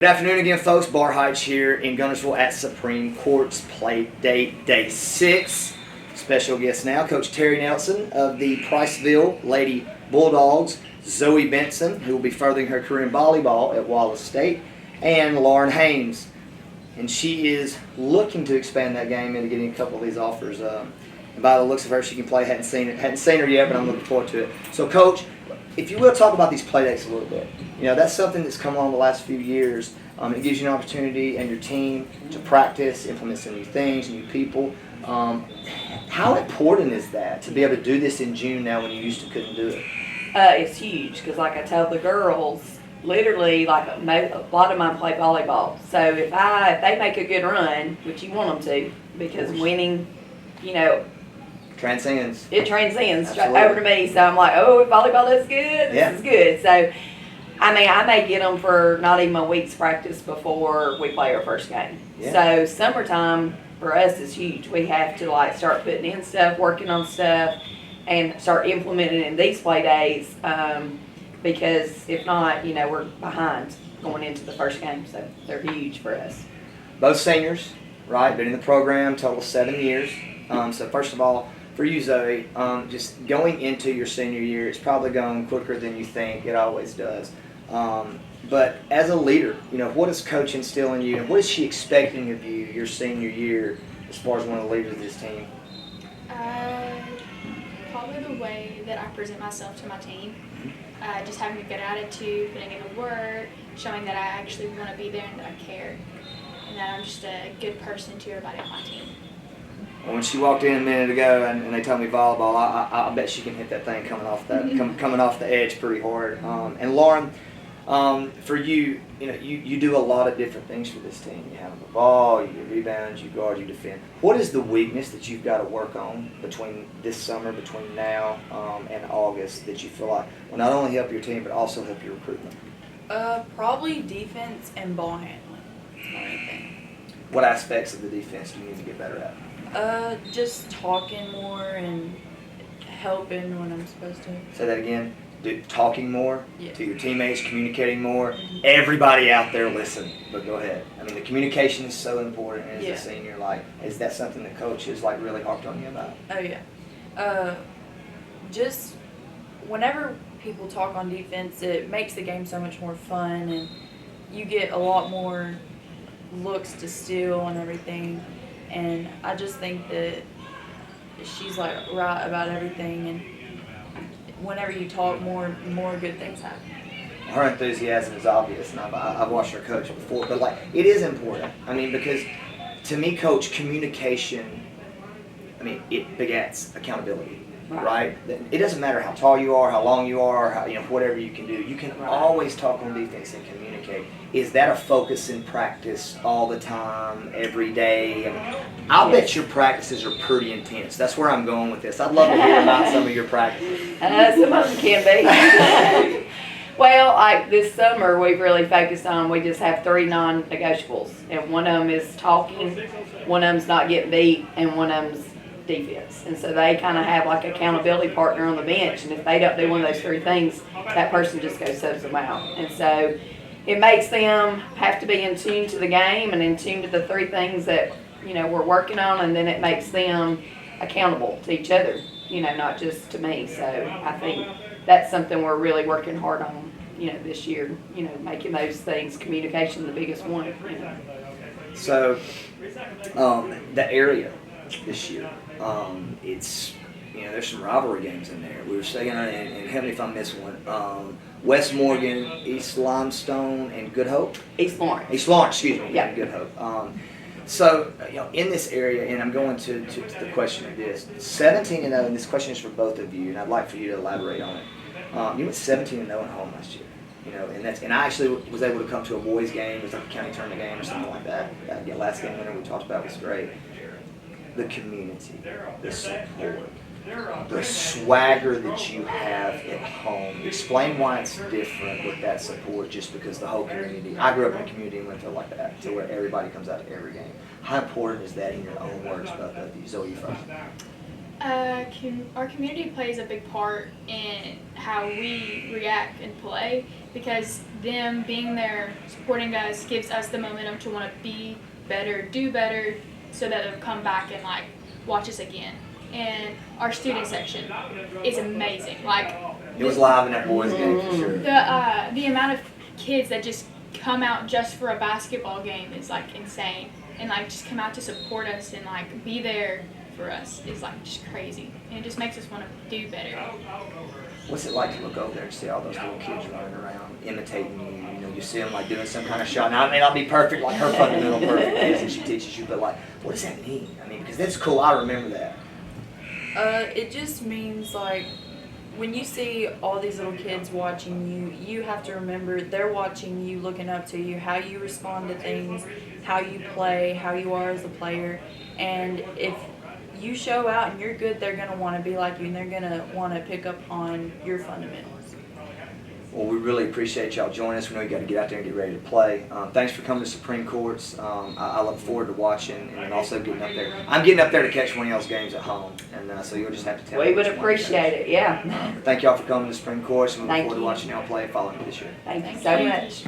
Good afternoon again, folks. Bar Heights here in Gunnersville at Supreme Courts Play Date Day 6. Special guest now, Coach Terry Nelson of the Priceville Lady Bulldogs, Zoe Benson, who will be furthering her career in volleyball at Wallace State, and Lauren Haynes. And she is looking to expand that game into getting a couple of these offers. And by the looks of her, she can play. Hadn't seen her yet, but I'm looking forward to it. So, Coach, if you will talk about these play dates a little bit. You know, that's something that's come along the last few years. It gives you an opportunity and your team to practice, implement some new things, new people. How important is that to be able to do this in June now when you used to couldn't do it? It's huge because, like I tell the girls, literally, like a lot of mine play volleyball. So if they make a good run, which you want them to, because winning, you know, transcends. It transcends Absolutely. over to me. So I'm like, oh, if volleyball is good, this is good. So, I mean, I may get them for not even a week's practice before we play our first game. Yeah. So summertime for us is huge. We have to like start putting in stuff, working on stuff, and start implementing in these play days. Because if not, you know, we're behind going into the first game. So they're huge for us. Both seniors, right? Been in the program total 7 years. So first of all, for you, Zoe, just going into your senior year, it's probably going quicker than you think. It always does. But as a leader, you know, what does Coach instill in you, and what is she expecting of you your senior year as far as one of the leaders of this team? Probably the way that I present myself to my team. Just having a good attitude, putting in the work, showing that I actually want to be there and that I care, and that I'm just a good person to everybody on my team. Well, when she walked in a minute ago and they told me volleyball, I bet she can hit that thing coming off the edge pretty hard. And Lauren, for you, you know, you do a lot of different things for this team. You have the ball, you get rebounds, you guard, you defend. What is the weakness that you've got to work on between this summer, between now and August, that you feel like will not only help your team but also help your recruitment? Probably defense and ball handling. That's my main thing. What aspects of the defense do you need to get better at? Just talking more and helping when I'm supposed to. Say that again. Talking more to your teammates, communicating more. Mm-hmm. Everybody out there listen, but go ahead. I mean, the communication is so important as a Yeah. senior. Like, is that something that Coach has like really harped on you about? Oh yeah. Just whenever people talk on defense, it makes the game so much more fun, and you get a lot more looks to steal and everything. And I just think that she's like right about everything, and whenever you talk more good things happen. Her enthusiasm is obvious, and I've watched her coach before. But like, it is important. I mean, because to me, Coach, communication, I mean, it begets accountability, right? It doesn't matter how tall you are, how long you are, how, you know, whatever you can do. You can always talk on defense and communicate. Is that a focus in practice all the time, every day? I mean, I'll bet your practices are pretty intense. That's where I'm going with this. I'd love to hear about some of your practices. Some of them can be. Well, like this summer, we've really focused on, we just have 3 non-negotiables. And one of them is talking, one of them's not getting beat, and one of them's defense. And so they kind of have like an accountability partner on the bench. And if they don't do one of those 3 things, that person just goes subs them out. And so it makes them have to be in tune to the game and in tune to the 3 things that, you know, we're working on, and then it makes them accountable to each other, you know, not just to me. So I think that's something we're really working hard on, you know, this year, you know, making those things, communication the biggest one, you know. So, the area this year, it's, you know, there's some rivalry games in there. We were saying, and help me if I miss one, West Morgan, East Limestone, and Good Hope? East Lawrence. East Lawrence, excuse me. Yeah. Good Hope. So, you know, in this area, and I'm going to the question of this, 17-0, and this question is for both of you, and I'd like for you to elaborate on it. You went 17-0 at home last year, you know, and I actually was able to come to a boys' game. It was like a county tournament game or something like that. That last game winner we talked about was great. The community, the support, the swagger that you have at home. Explain why it's different with that support, just because the whole community. I grew up in a community in Winfield like that, to where everybody comes out to every game. How important is that in your own words, both of you? Zoe, you first. Our community plays a big part in how we react and play because them being there supporting us gives us the momentum to want to be better, do better, so that they'll come back and like watch us again. And our student section is amazing. Like It was live in that boys' game for sure. the amount of kids that just come out just for a basketball game is like insane, and like just come out to support us and like be there for us is like just crazy, and it just makes us want to do better. What's it like to look over there and see all those little kids running around, imitating you? You know, you see them like doing some kind of shot. Now, it may not be perfect like her fundamental perfect is, and she teaches you, but like, what does that mean? I mean, because that's cool. I remember that. It just means like when you see all these little kids watching you, you have to remember they're watching you, looking up to you, how you respond to things, how you play, how you are as a player, and if you show out and you're good, they're going to want to be like you, and they're going to want to pick up on your fundamentals. Well, we really appreciate y'all joining us. We know you got to get out there and get ready to play. Thanks for coming to Supreme Courts. I look forward to watching and also getting up there. I'm getting up there to catch one of y'all's games at home, and so you'll just have to tell me. We would which one appreciate it, yeah. Thank y'all for coming to Supreme Courts, and we look Thank forward to you. watching y'all play following this year. Thank you so much.